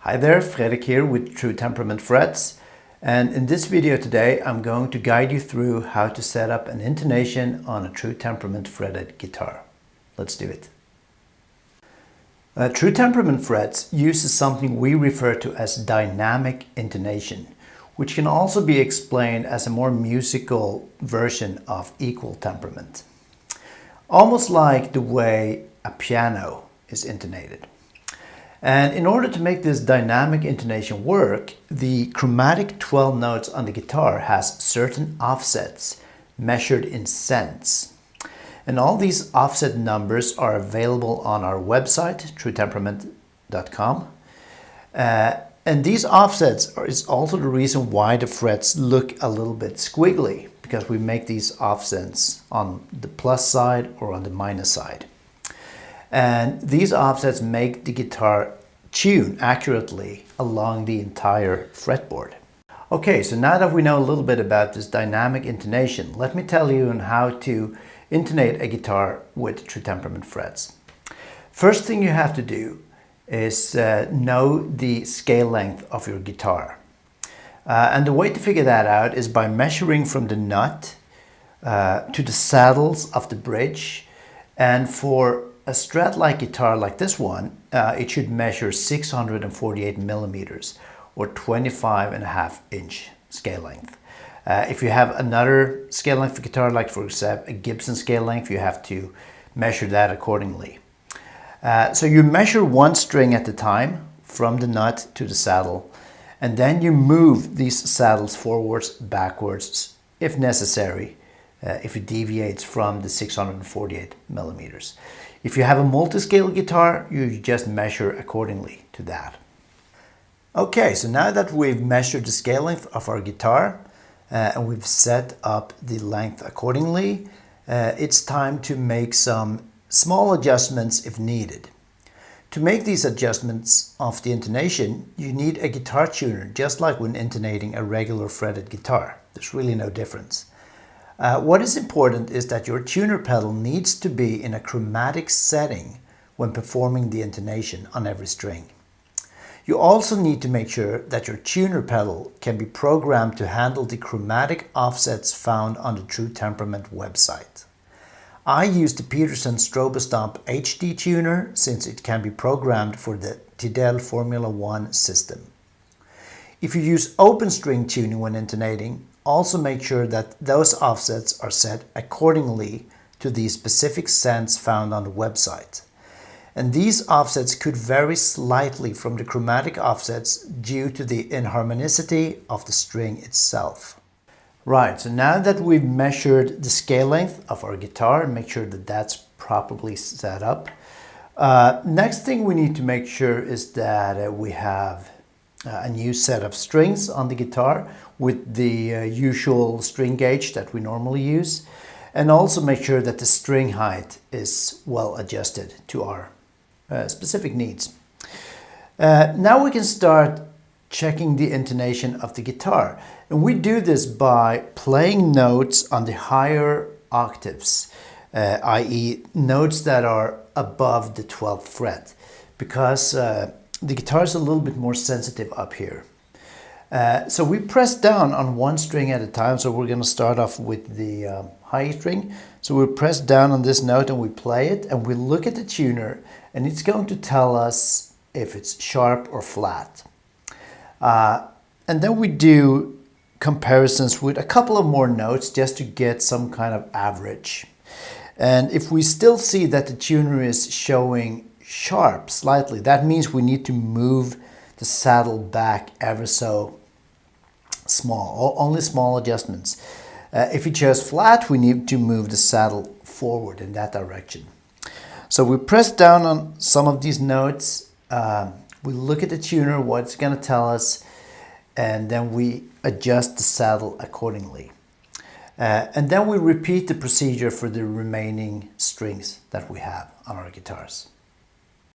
Hi there, Fredrik here with True Temperament frets, and in this video today I'm going to guide you through how to set up an intonation on a True Temperament fretted guitar. Let's do it. True Temperament frets uses something we refer to as dynamic intonation, which can also be explained as a more musical version of equal temperament. Almost like the way a piano is intonated. And in order to make this dynamic intonation work, the chromatic 12 notes on the guitar has certain offsets measured in cents. And all these offset numbers are available on our website, truetemperament.com. And these offsets is also the reason why the frets look a little bit squiggly, because we make these offsets on the plus side or on the minus side. And these offsets make the guitar tune accurately along the entire fretboard. Okay, so now that we know a little bit about this dynamic intonation, let me tell you on how to intonate a guitar with True Temperament frets. First thing you have to do is know the scale length of your guitar. And the way to figure that out is by measuring from the nut to the saddles of the bridge. And for a Strat-like guitar like this one, it should measure 648 millimeters or 25.5 inch scale length. If you have another scale length guitar, like for example a Gibson scale length, you have to measure that accordingly. So you measure one string at a time from the nut to the saddle, and then you move these saddles forwards, backwards, if necessary, if it deviates from the 648 millimeters. If you have a multi-scale guitar, you just measure accordingly to that. Okay, so now that we've measured the scale length of our guitar and we've set up the length accordingly, it's time to make some small adjustments if needed. To make these adjustments of the intonation, you need a guitar tuner, just like when intonating a regular fretted guitar. There's really no difference. What is important is that your tuner pedal needs to be in a chromatic setting when performing the intonation on every string. You also need to make sure that your tuner pedal can be programmed to handle the chromatic offsets found on the True Temperament website. I use the Peterson Strobostomp HD tuner since it can be programmed for the Tidal Formula 1 system. If you use open string tuning when intonating, also make sure that those offsets are set accordingly to the specific cents found on the website. And these offsets could vary slightly from the chromatic offsets due to the inharmonicity of the string itself. Right, so now that we've measured the scale length of our guitar and make sure that that's properly set up, next thing we need to make sure is that we have a new set of strings on the guitar with the usual string gauge that we normally use, and also make sure that the string height is well adjusted to our specific needs. Now we can start checking the intonation of the guitar, and we do this by playing notes on the higher octaves, i.e. notes that are above the 12th fret, because the guitar is a little bit more sensitive up here. So we press down on one string at a time. So we're going to start off with the high string. So we press down on this note and we play it, and we look at the tuner, and it's going to tell us if it's sharp or flat. And then we do comparisons with a couple of more notes just to get some kind of average. And if we still see that the tuner is showing sharp slightly, that means we need to move the saddle back ever so small, only small adjustments. If it shows flat, we need to move the saddle forward in that direction. So we press down on some of these notes, we look at the tuner, what it's going to tell us, and then we adjust the saddle accordingly. And then we repeat the procedure for the remaining strings that we have on our guitars.